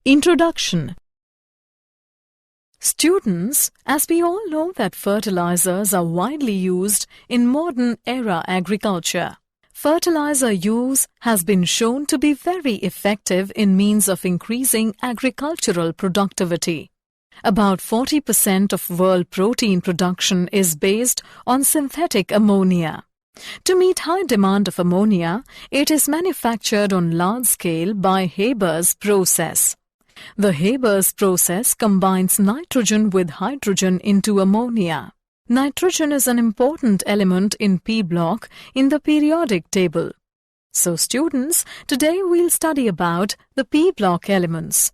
Introduction. Students, as we all know that fertilizers are widely used in modern era agriculture. Fertilizer use has been shown to be very effective in means of increasing agricultural productivity. About 40% of world protein production is based on synthetic ammonia. To meet high demand of ammonia, it is manufactured on large scale by Haber's process. The Haber's process combines nitrogen with hydrogen into ammonia. Nitrogen is an important element in P block in the periodic table. So students, today we'll study about the P block elements.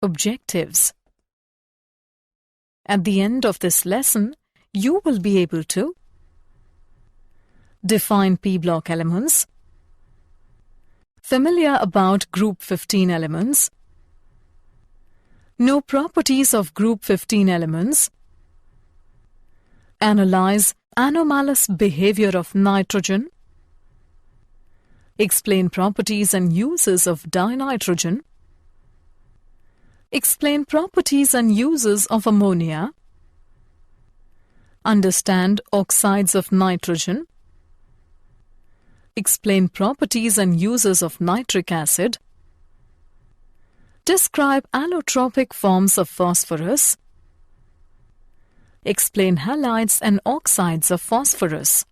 Objectives. At the end of this lesson, you will be able to define P block elements, familiar about group 15 elements, know properties of group 15 elements, analyze anomalous behavior of nitrogen, explain properties and uses of dinitrogen, explain properties and uses of ammonia, understand oxides of nitrogen, explain properties and uses of nitric acid, describe allotropic forms of phosphorus, explain halides and oxides of phosphorus.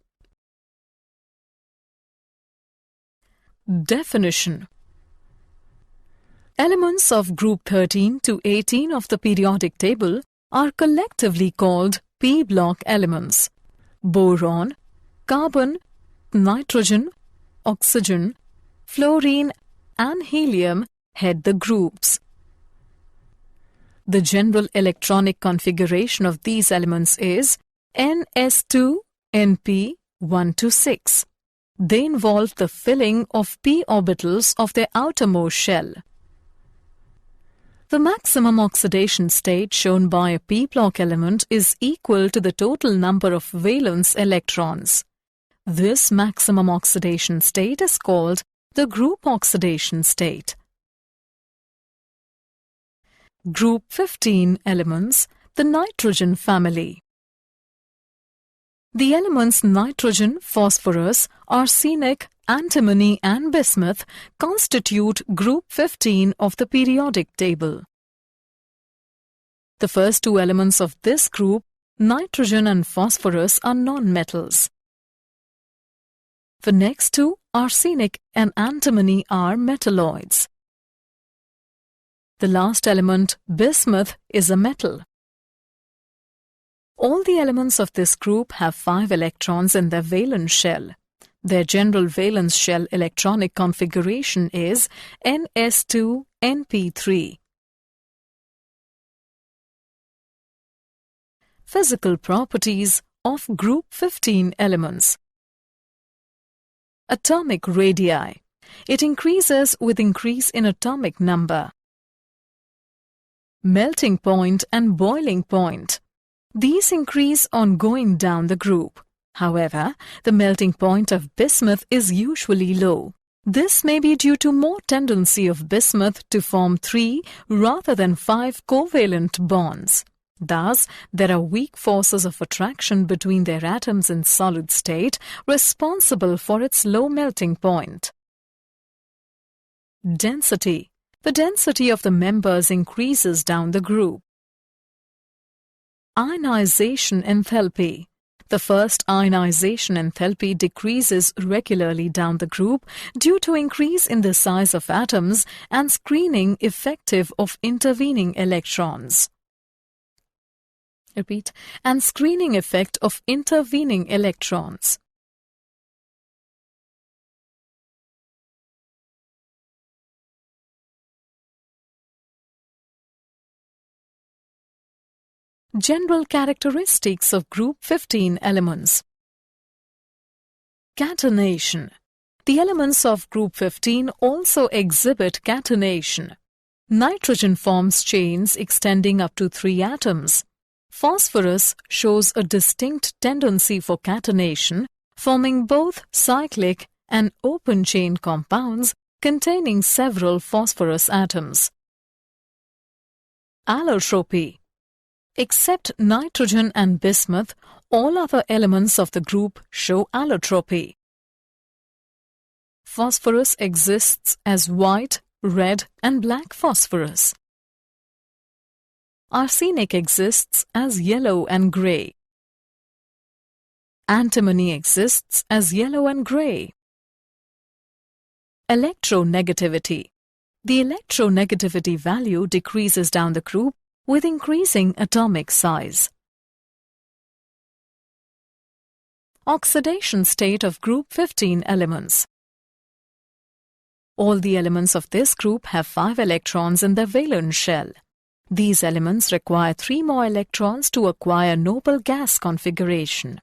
Definition. Elements of group 13 to 18 of the periodic table are collectively called P block elements. Boron, carbon, nitrogen, oxygen, fluorine and helium head the groups. The general electronic configuration of these elements is Ns2Np126. They involve the filling of p orbitals of their outermost shell. The maximum oxidation state shown by a P block element is equal to the total number of valence electrons. This maximum oxidation state is called the group oxidation state. Group 15 elements, the nitrogen family. The elements nitrogen, phosphorus, arsenic, antimony and bismuth constitute group 15 of the periodic table. The first two elements of this group, nitrogen and phosphorus, are non-metals. The next two, arsenic and antimony, are metalloids. The last element, bismuth, is a metal. All the elements of this group have 5 electrons in their valence shell. Their general valence shell electronic configuration is Ns2Np3. Physical properties of group 15 elements. Atomic radii. It increases with increase in atomic number. Melting point and boiling point. These increase on going down the group. However, the melting point of bismuth is usually low. This may be due to more tendency of bismuth to form 3 rather than 5 covalent bonds. Thus, there are weak forces of attraction between their atoms in solid state responsible for its low melting point. Density. The density of the members increases down the group. Ionization enthalpy. The first ionization enthalpy decreases regularly down the group due to increase in the size of atoms and screening effective of intervening electrons. Repeat. And screening effect of intervening electrons. General characteristics of group 15 elements. Catenation. The elements of group 15 also exhibit catenation. Nitrogen forms chains extending up to 3 atoms. Phosphorus shows a distinct tendency for catenation, forming both cyclic and open-chain compounds containing several phosphorus atoms. Allotropy. Except nitrogen and bismuth, all other elements of the group show allotropy. Phosphorus exists as white, red, and black phosphorus. Arsenic exists as yellow and grey. Antimony exists as yellow and grey. Electronegativity. The electronegativity value decreases down the group with increasing atomic size. Oxidation state of group 15 elements. All the elements of this group have 5 electrons in their valence shell. These elements require 3 more electrons to acquire noble gas configuration.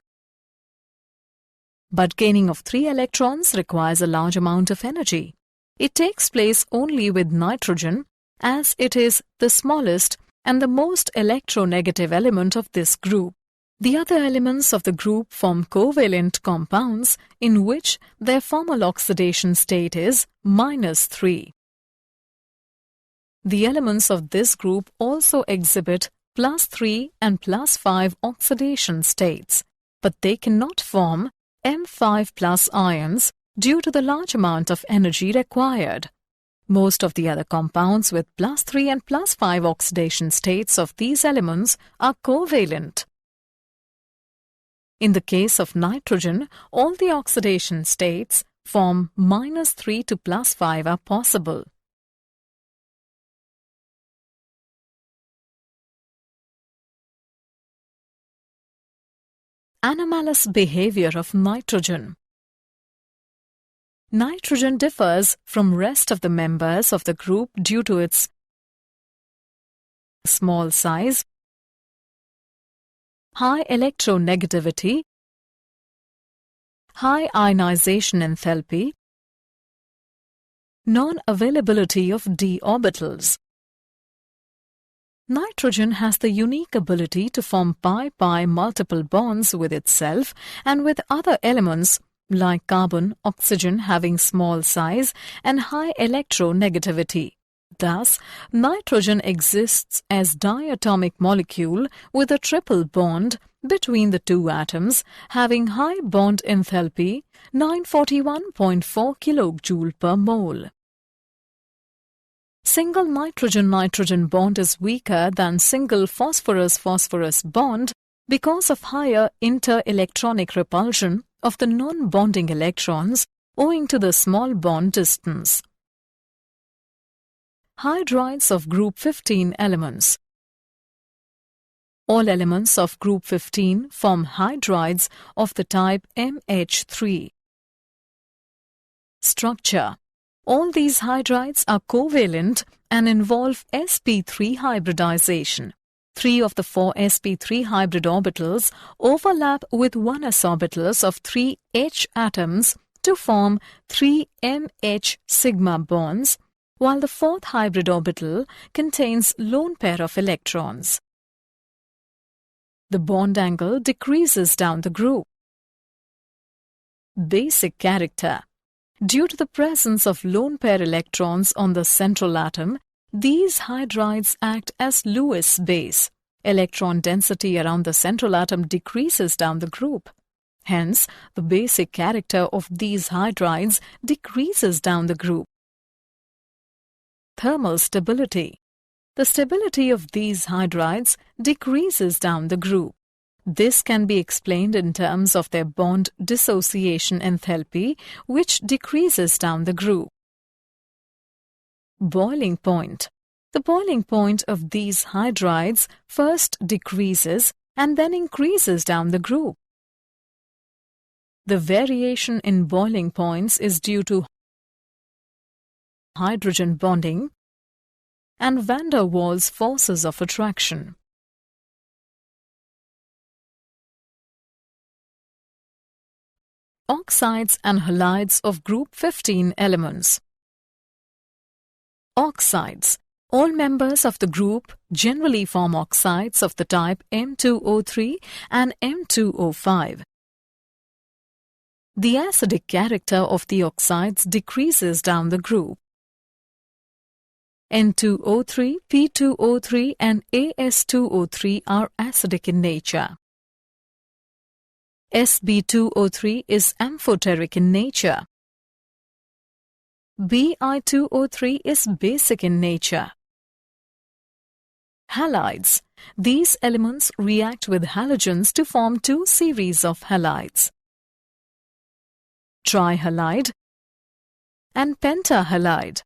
But gaining of 3 electrons requires a large amount of energy. It takes place only with nitrogen, as it is the smallest and the most electronegative element of this group. The other elements of the group form covalent compounds in which their formal oxidation state is -3. The elements of this group also exhibit +3 and +5 oxidation states, but they cannot form M5+ ions due to the large amount of energy required. Most of the other compounds with +3 and +5 oxidation states of these elements are covalent. In the case of nitrogen, all the oxidation states from -3 to +5 are possible. Anomalous behavior of nitrogen. Nitrogen differs from rest of the members of the group due to its small size, high electronegativity, high ionization enthalpy, non-availability of d orbitals. Nitrogen has the unique ability to form pi-pi multiple bonds with itself and with other elements like carbon, oxygen having small size and high electronegativity. Thus, nitrogen exists as diatomic molecule with a triple bond between the two atoms having high bond enthalpy 941.4 kJ per mole. Single nitrogen-nitrogen bond is weaker than single phosphorus-phosphorus bond because of higher inter-electronic repulsion of the non-bonding electrons owing to the small bond distance. Hydrides of group 15 elements. All elements of group 15 form hydrides of the type MH3. Structure. All these hydrides are covalent and involve sp3 hybridization. 3 of the 4 sp3 hybrid orbitals overlap with 1s orbitals of 3 H atoms to form 3 MH sigma bonds, while the 4th hybrid orbital contains lone pair of electrons. The bond angle decreases down the group. Basic character. Due to the presence of lone pair electrons on the central atom, these hydrides act as Lewis base. Electron density around the central atom decreases down the group. Hence, the basic character of these hydrides decreases down the group. Thermal stability. The stability of these hydrides decreases down the group. This can be explained in terms of their bond dissociation enthalpy, which decreases down the group. Boiling point. The boiling point of these hydrides first decreases and then increases down the group. The variation in boiling points is due to hydrogen bonding and van der Waals forces of attraction. Oxides and halides of group 15 elements. Oxides. All members of the group generally form oxides of the type M2O3 and M2O5. the acidic character of the oxides decreases down the group. N2O3, P2O3 and As2O3 are acidic in nature. Sb2O3 is amphoteric in nature. Bi2O3 is basic in nature. Halides. These elements react with halogens to form two series of halides: trihalide and pentahalide.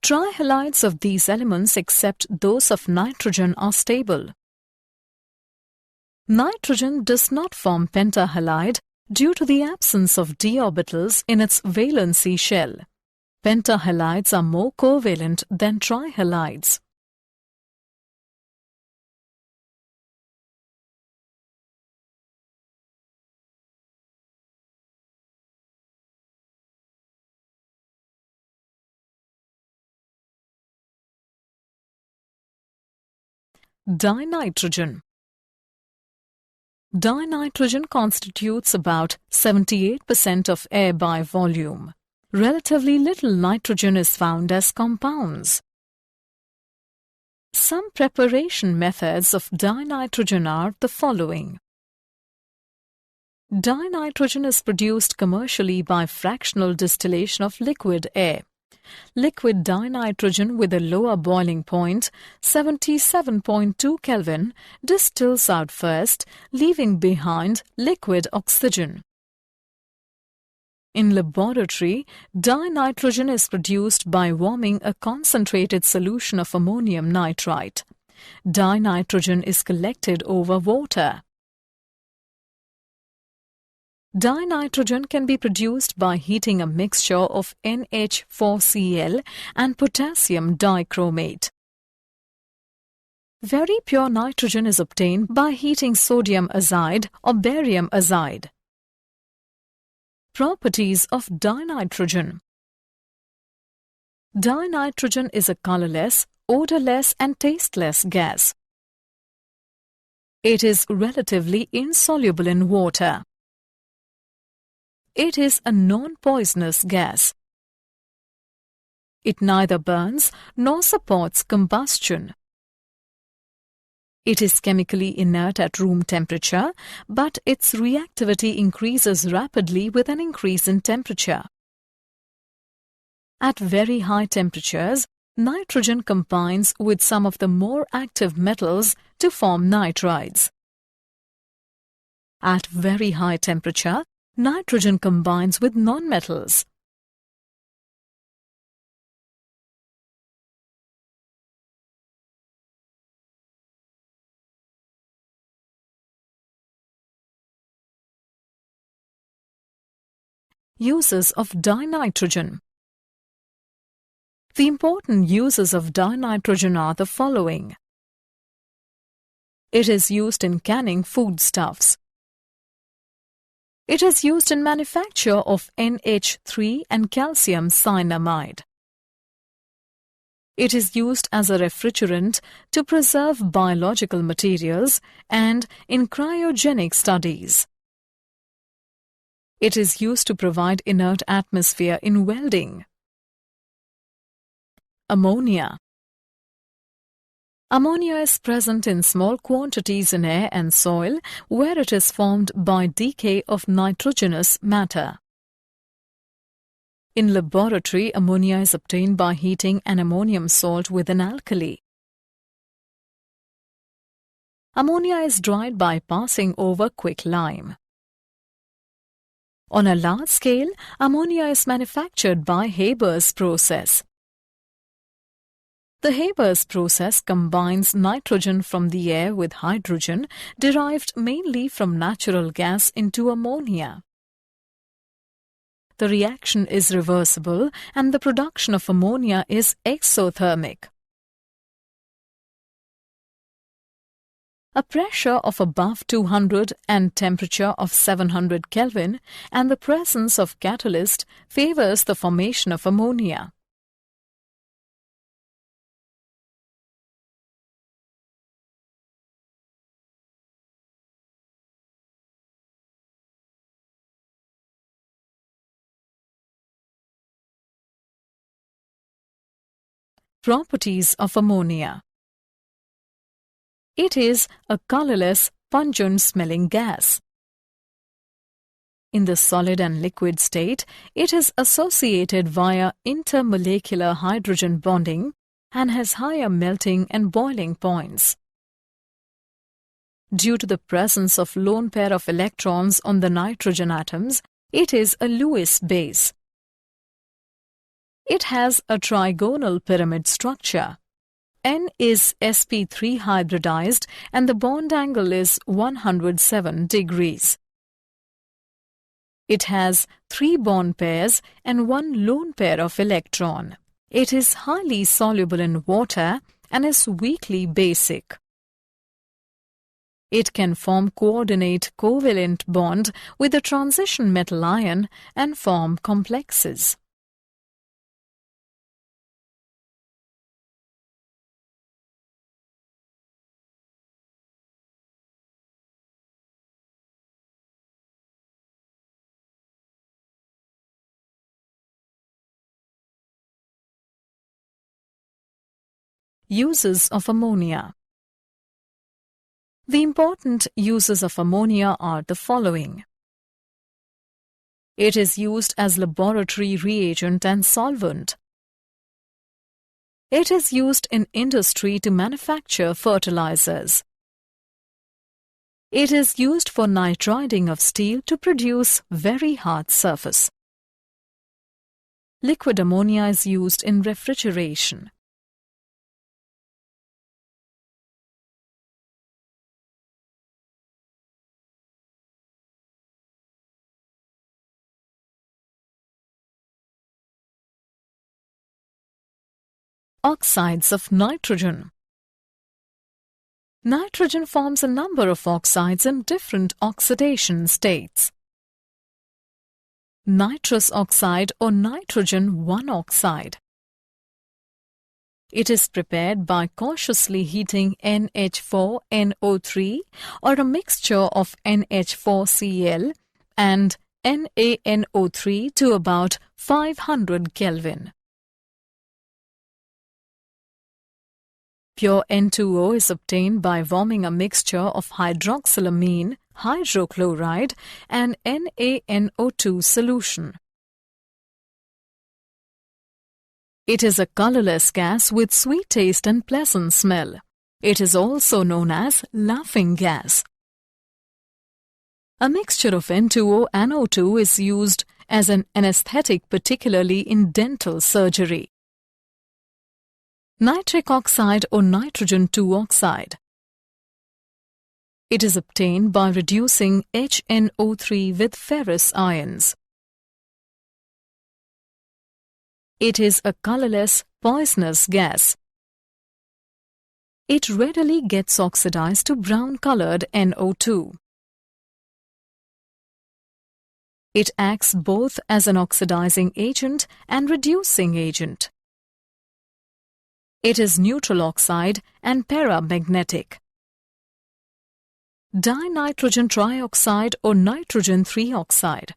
Trihalides of these elements, except those of nitrogen, are stable. Nitrogen does not form pentahalide due to the absence of d orbitals in its valency shell. Pentahalides are more covalent than trihalides. Dinitrogen. Dinitrogen constitutes about 78% of air by volume. Relatively little nitrogen is found as compounds. Some preparation methods of dinitrogen are the following. Dinitrogen is produced commercially by fractional distillation of liquid air. Liquid dinitrogen with a lower boiling point, 77.2 Kelvin, distills out first, leaving behind liquid oxygen. In laboratory, dinitrogen is produced by warming a concentrated solution of ammonium nitrite. Dinitrogen is collected over water. Dinitrogen can be produced by heating a mixture of NH4Cl and potassium dichromate. Very pure nitrogen is obtained by heating sodium azide or barium azide. Properties of dinitrogen. Dinitrogen is a colorless, odorless and tasteless gas. It is relatively insoluble in water. It is a non-poisonous gas. It neither burns nor supports combustion. It is chemically inert at room temperature, but its reactivity increases rapidly with an increase in temperature. At very high temperatures, nitrogen combines with some of the more active metals to form nitrides. At very high temperature, nitrogen combines with nonmetals. Uses of dinitrogen. The important uses of dinitrogen are the following. It is used in canning foodstuffs. It is used in manufacture of NH3 and calcium cyanamide. It is used as a refrigerant to preserve biological materials and in cryogenic studies. It is used to provide inert atmosphere in welding. Ammonia. Ammonia is present in small quantities in air and soil where it is formed by decay of nitrogenous matter. In laboratory, ammonia is obtained by heating an ammonium salt with an alkali. Ammonia is dried by passing over quicklime. On a large scale, ammonia is manufactured by Haber's process. The Haber's process combines nitrogen from the air with hydrogen derived mainly from natural gas into ammonia. The reaction is reversible and the production of ammonia is exothermic. A pressure of above 200 and temperature of 700 Kelvin and the presence of catalyst favors the formation of ammonia. Properties of ammonia. It is a colorless, pungent-smelling gas. In the solid and liquid state, it is associated via intermolecular hydrogen bonding and has higher melting and boiling points. Due to the presence of lone pair of electrons on the nitrogen atoms, it is a Lewis base. It has a trigonal pyramid structure. N is sp3 hybridized and the bond angle is 107 degrees. It has 3 bond pairs and 1 lone pair of electron. It is highly soluble in water and is weakly basic. It can form coordinate covalent bond with a transition metal ion and form complexes. Uses of ammonia. The important uses of ammonia are the following. It is used as laboratory reagent and solvent. It is used in industry to manufacture fertilizers. It is used for nitriding of steel to produce very hard surface. Liquid ammonia is used in refrigeration. Oxides of nitrogen. Nitrogen forms a number of oxides in different oxidation states. Nitrous oxide or nitrogen 1 oxide. It is prepared by cautiously heating NH4NO3 or a mixture of NH4Cl and NaNO3 to about 500 Kelvin. Pure N2O is obtained by warming a mixture of hydroxylamine, hydrochloride and NaNO2 solution. It is a colorless gas with sweet taste and pleasant smell. It is also known as laughing gas. A mixture of N2O and O2 is used as an anesthetic, particularly in dental surgery. Nitric oxide or nitrogen 2 oxide. It is obtained by reducing HNO3 with ferrous ions. It is a colorless, poisonous gas. It readily gets oxidized to brown-colored NO2. It acts both as an oxidizing agent and reducing agent. It is neutral oxide and paramagnetic. Dinitrogen trioxide or nitrogen 3 oxide.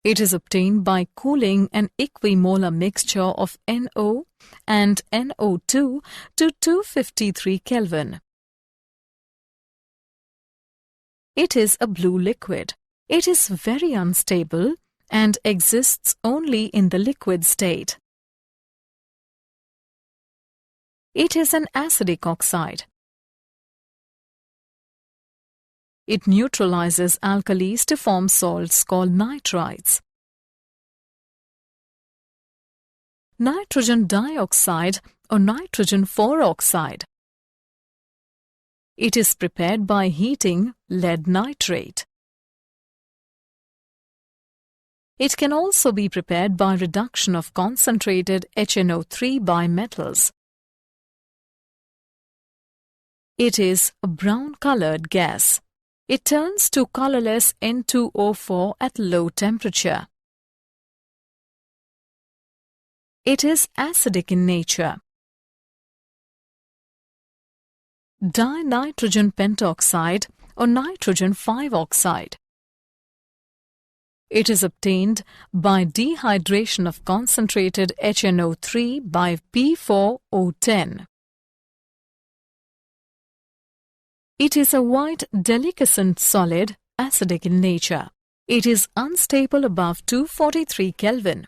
It is obtained by cooling an equimolar mixture of NO and NO2 to 253 Kelvin. It is a blue liquid. It is very unstable and exists only in the liquid state. It is an acidic oxide. It neutralizes alkalis to form salts called nitrides. Nitrogen dioxide or nitrogen 4 oxide. It is prepared by heating lead nitrate. It can also be prepared by reduction of concentrated HNO3 by metals. It is a brown-colored gas. It turns to colorless N2O4 at low temperature. It is acidic in nature. Dinitrogen pentoxide or nitrogen 5 oxide. It is obtained by dehydration of concentrated HNO3 by P4O10. It is a white deliquescent solid, acidic in nature. It is unstable above 243 Kelvin.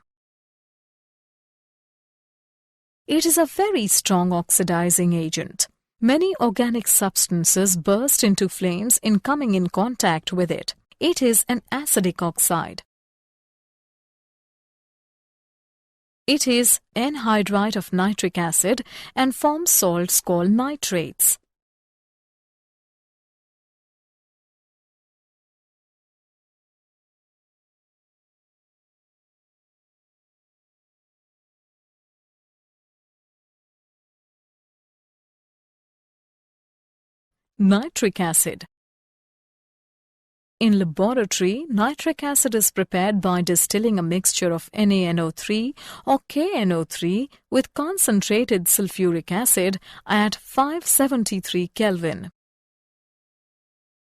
It is a very strong oxidizing agent. Many organic substances burst into flames in coming in contact with it. It is an acidic oxide. It is anhydride of nitric acid and forms salts called nitrates. Nitric acid. In laboratory, nitric acid is prepared by distilling a mixture of NaNO3 or KNO3 with concentrated sulfuric acid at 573 Kelvin.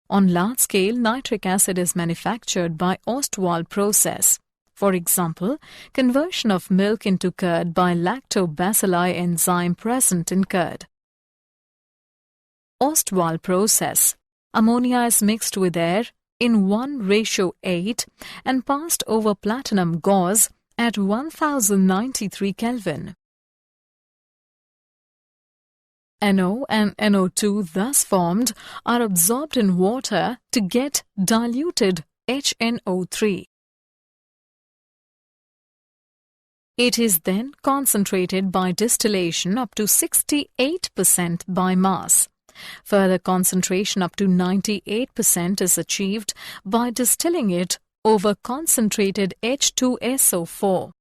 On large scale, nitric acid is manufactured by Ostwald process. For example, conversion of milk into curd by lactobacilli enzyme present in curd. Ostwald process. Ammonia is mixed with air in 1:8 and passed over platinum gauze at 1093 Kelvin. NO and NO2 thus formed are absorbed in water to get diluted HNO3. It is then concentrated by distillation up to 68% by mass. Further concentration up to 98% is achieved by distilling it over concentrated H2SO4.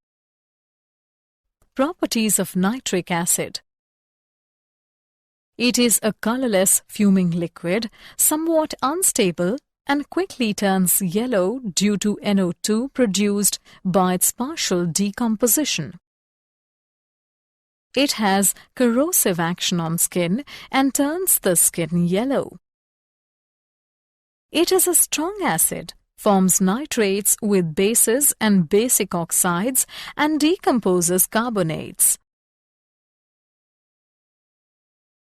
Properties of nitric acid. It is a colorless fuming liquid, somewhat unstable, and quickly turns yellow due to NO2 produced by its partial decomposition. It has corrosive action on skin and turns the skin yellow. It is a strong acid, forms nitrates with bases and basic oxides, and decomposes carbonates.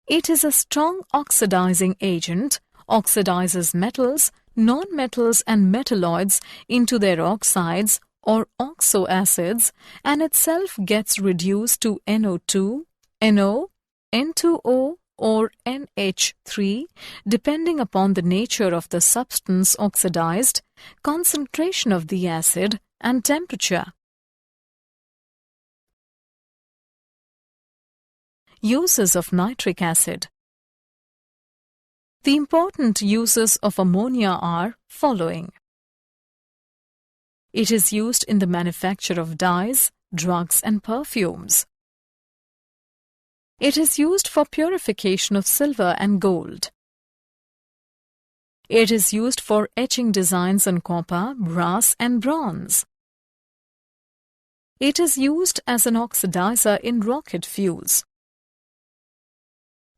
It is a strong oxidizing agent, oxidizes metals, nonmetals and metalloids into their oxides or oxoacids, and itself gets reduced to NO2, NO, N2O or NH3 depending upon the nature of the substance oxidized, concentration of the acid and temperature. Uses of nitric acid. The important uses of ammonia are following. It is used in the manufacture of dyes, drugs and perfumes. It is used for purification of silver and gold. It is used for etching designs on copper, brass and bronze. It is used as an oxidizer in rocket fuels.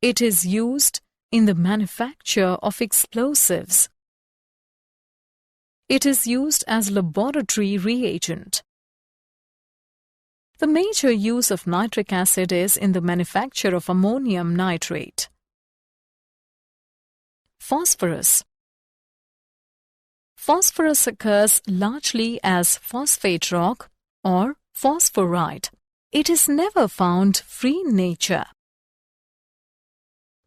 It is used in the manufacture of explosives. It is used as laboratory reagent. The major use of nitric acid is in the manufacture of ammonium nitrate. Phosphorus. Phosphorus occurs largely as phosphate rock or phosphorite. It is never found free in nature.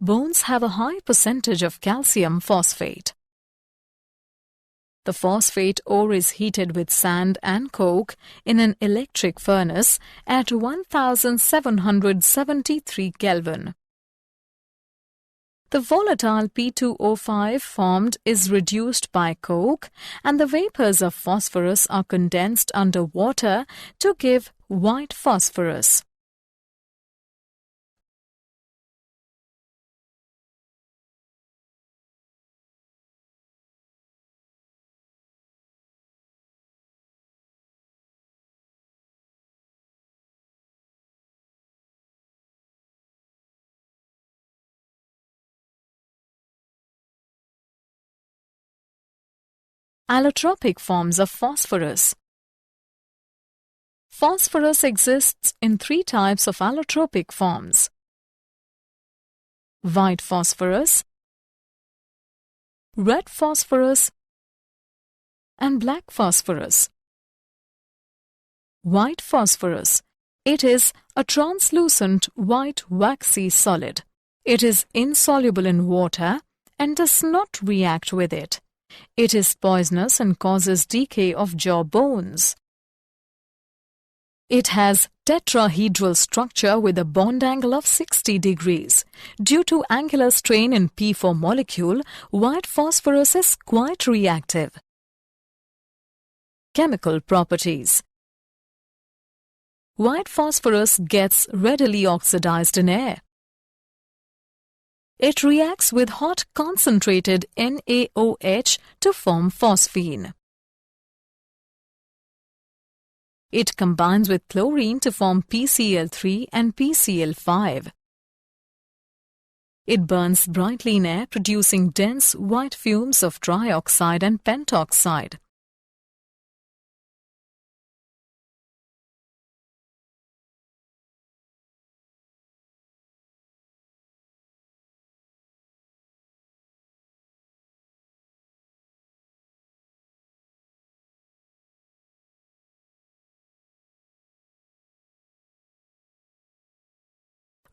Bones have a high percentage of calcium phosphate. The phosphate ore is heated with sand and coke in an electric furnace at 1773 Kelvin. The volatile P2O5 formed is reduced by coke, and the vapors of phosphorus are condensed under water to give white phosphorus. Allotropic forms of phosphorus. Phosphorus exists in 3 types of allotropic forms: white phosphorus, red phosphorus, and black phosphorus. White phosphorus. It is a translucent white waxy solid. It is insoluble in water and does not react with it. It is poisonous and causes decay of jaw bones. It has tetrahedral structure with a bond angle of 60 degrees. Due to angular strain in P4 molecule, white phosphorus is quite reactive. Chemical properties. White phosphorus gets readily oxidized in air. It reacts with hot concentrated NaOH to form phosphine. It combines with chlorine to form PCl3 and PCl5. It burns brightly in air, producing dense white fumes of trioxide and pentoxide.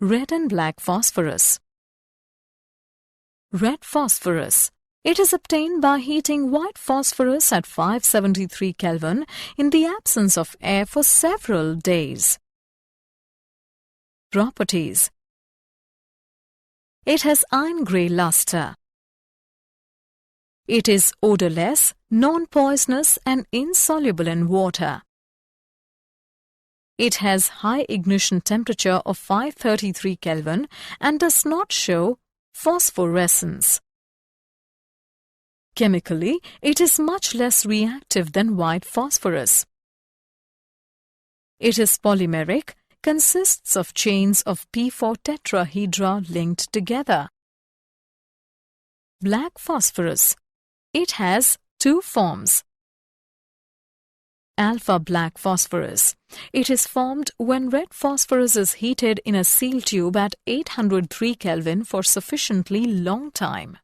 Red and black phosphorus. Red phosphorus. It is obtained by heating white phosphorus at 573 Kelvin in the absence of air for several days. Properties. It has iron-grey luster. It is odorless, non-poisonous and insoluble in water. It has high ignition temperature of 533 Kelvin and does not show phosphorescence. Chemically, it is much less reactive than white phosphorus. It is polymeric, consists of chains of P4 tetrahedra linked together. Black phosphorus. It has 2 forms. Alpha black phosphorus. It is formed when red phosphorus is heated in a seal tube at 803 Kelvin for sufficiently long time.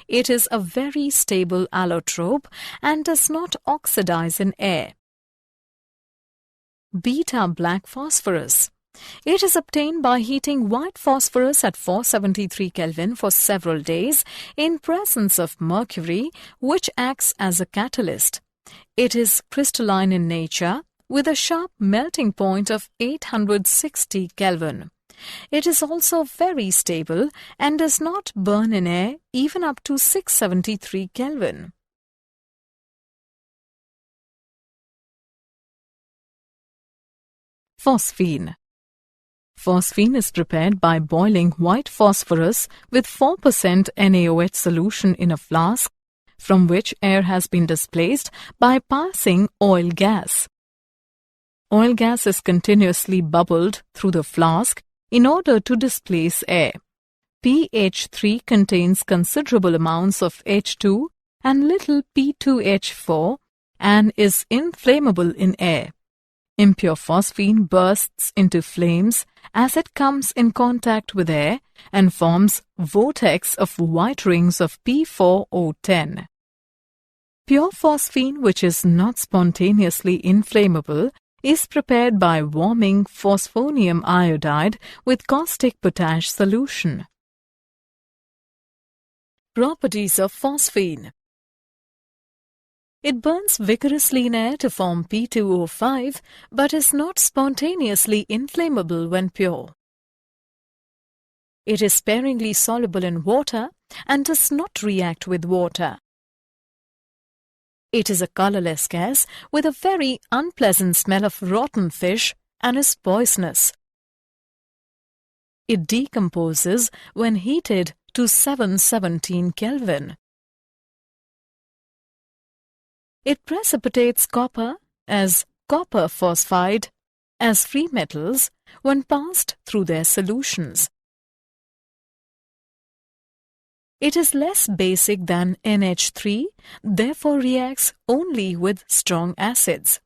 It is a very stable allotrope and does not oxidize in air. Beta black phosphorus. It is obtained by heating white phosphorus at 473 Kelvin for several days in presence of mercury, which acts as a catalyst. It is crystalline in nature with a sharp melting point of 860 Kelvin. It is also very stable and does not burn in air even up to 673 Kelvin. Phosphine. Phosphine is prepared by boiling white phosphorus with 4% NaOH solution in a flask, from which air has been displaced by passing oil gas. Oil gas is continuously bubbled through the flask in order to displace air. pH3 contains considerable amounts of H2 and little P2H4 and is inflammable in air. Impure phosphine bursts into flames as it comes in contact with air and forms vortex of white rings of P4O10. Pure phosphine, which is not spontaneously inflammable, is prepared by warming phosphonium iodide with caustic potash solution. Properties of phosphine. It burns vigorously in air to form P2O5 but is not spontaneously inflammable when pure. It is sparingly soluble in water and does not react with water. It is a colorless gas with a very unpleasant smell of rotten fish and is poisonous. It decomposes when heated to 717 Kelvin. It precipitates copper as copper phosphide as free metals when passed through their solutions. It is less basic than NH3, therefore reacts only with strong acids.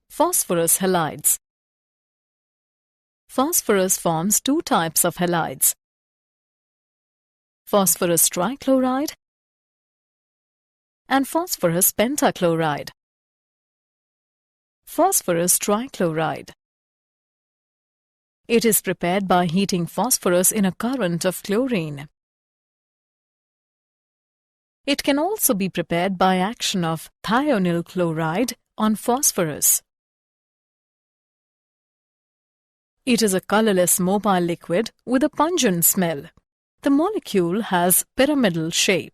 Phosphorus halides. Phosphorus forms two types of halides: phosphorus trichloride and phosphorus pentachloride. Phosphorus trichloride. It is prepared by heating phosphorus in a current of chlorine. It can also be prepared by action of thionyl chloride on phosphorus. It is a colorless mobile liquid with a pungent smell. The molecule has pyramidal shape.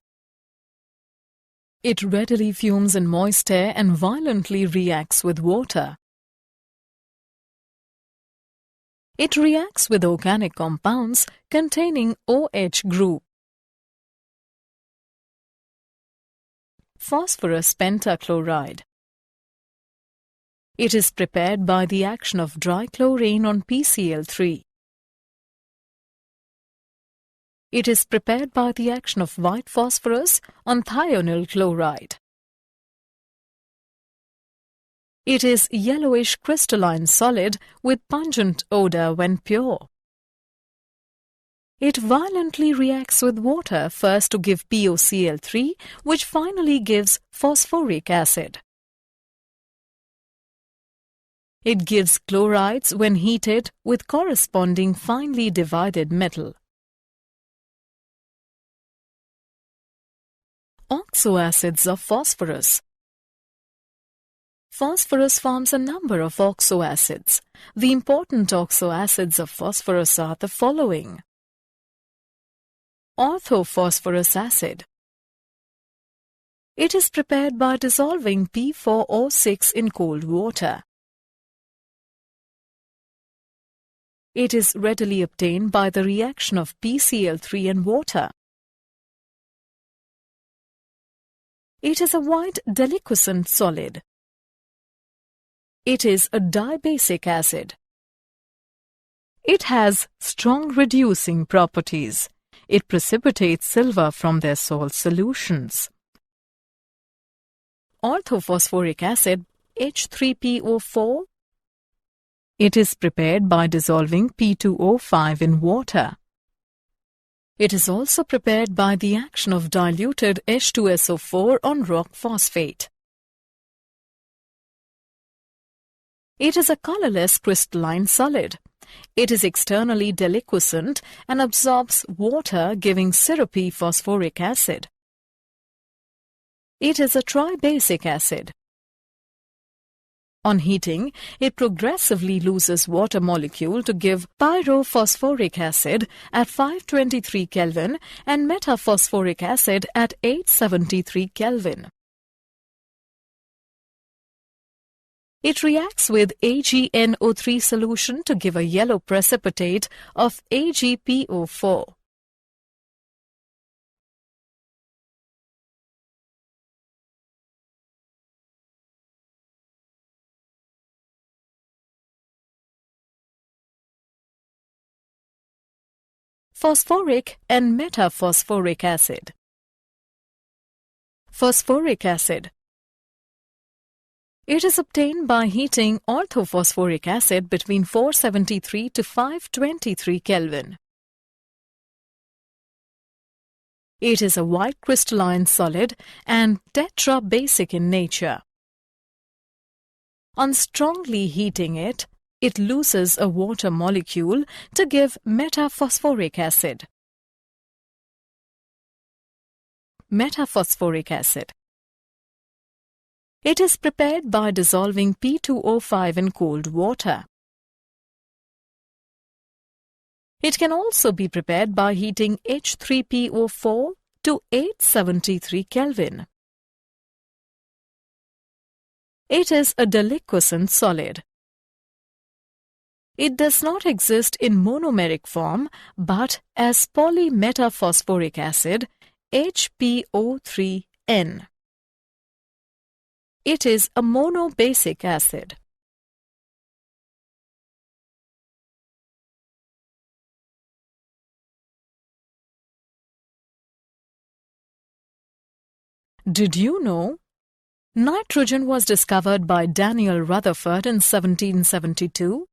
It readily fumes in moist air and violently reacts with water. It reacts with organic compounds containing OH group. Phosphorus pentachloride. It is prepared by the action of dichlorine on PCl3. It is prepared by the action of white phosphorus on thionyl chloride. It is yellowish crystalline solid with pungent odor when pure. It violently reacts with water first to give POCl3, which finally gives phosphoric acid. It gives chlorides when heated with corresponding finely divided metal. Oxoacids of phosphorus. Phosphorus forms a number of oxoacids. The important oxoacids of phosphorus are the following: orthophosphorus acid. It is prepared by dissolving P4O6 in cold water. It is readily obtained by the reaction of PCl3 and water. It is a white deliquescent solid. It is a dibasic acid. It has strong reducing properties. It precipitates silver from their salt solutions. Orthophosphoric acid, H3PO4. It is prepared by dissolving P2O5 in water. It is also prepared by the action of diluted H2SO4 on rock phosphate. It is a colorless crystalline solid. It is externally deliquescent and absorbs water, giving syrupy phosphoric acid. It is a tribasic acid. On heating, it progressively loses water molecule to give pyrophosphoric acid at 523 Kelvin and metaphosphoric acid at 873 Kelvin. It reacts with AgNO3 solution to give a yellow precipitate of AgPO4. Phosphoric and metaphosphoric acid. Phosphoric acid. It is obtained by heating orthophosphoric acid between 473 to 523 Kelvin. It is a white crystalline solid and tetrabasic in nature. On strongly heating it, it loses a water molecule to give metaphosphoric acid. Metaphosphoric acid. It is prepared by dissolving P2O5 in cold water. It can also be prepared by heating H3PO4 to 873 Kelvin. It is a deliquescent solid. It does not exist in monomeric form but as polymetaphosphoric acid HPO3N. It is a monobasic acid. Did you know? Nitrogen was discovered by Daniel Rutherford in 1772.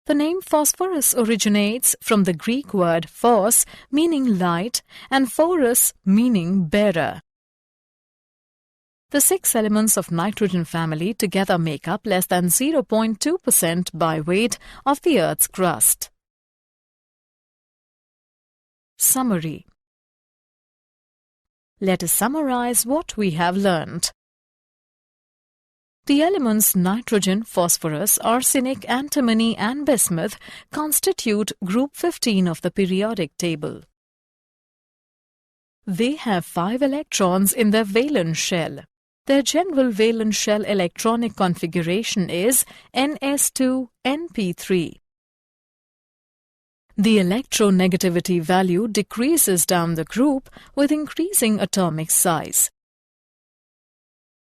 The name phosphorus originates from the Greek word phos, meaning light, and phorus, meaning bearer. The 6 elements of nitrogen family together make up less than 0.2% by weight of the Earth's crust. Summary. Let us summarize what we have learned. The elements nitrogen, phosphorus, arsenic, antimony and bismuth constitute group 15 of the periodic table. They have 5 electrons in their valence shell. Their general valence shell electronic configuration is Ns2np3. The electronegativity value decreases down the group with increasing atomic size.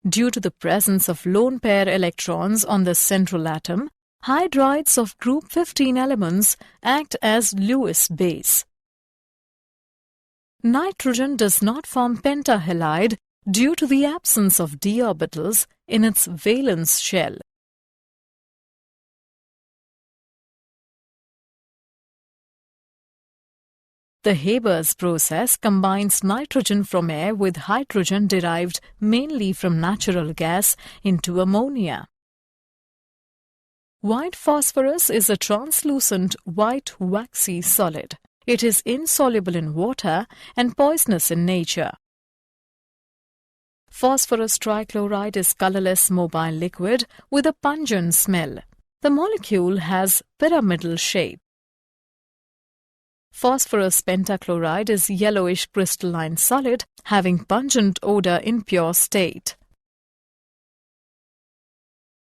Due to the presence of lone pair electrons on the central atom, hydrides of group 15 elements act as Lewis base. Nitrogen does not form pentahalide due to the absence of d orbitals in its valence shell. The Haber's process combines nitrogen from air with hydrogen derived mainly from natural gas into ammonia. White phosphorus is a translucent white waxy solid. It is insoluble in water and poisonous in nature. Phosphorus trichloride is colorless mobile liquid with a pungent smell. The molecule has pyramidal shape. Phosphorus pentachloride is yellowish crystalline solid having pungent odor in pure state.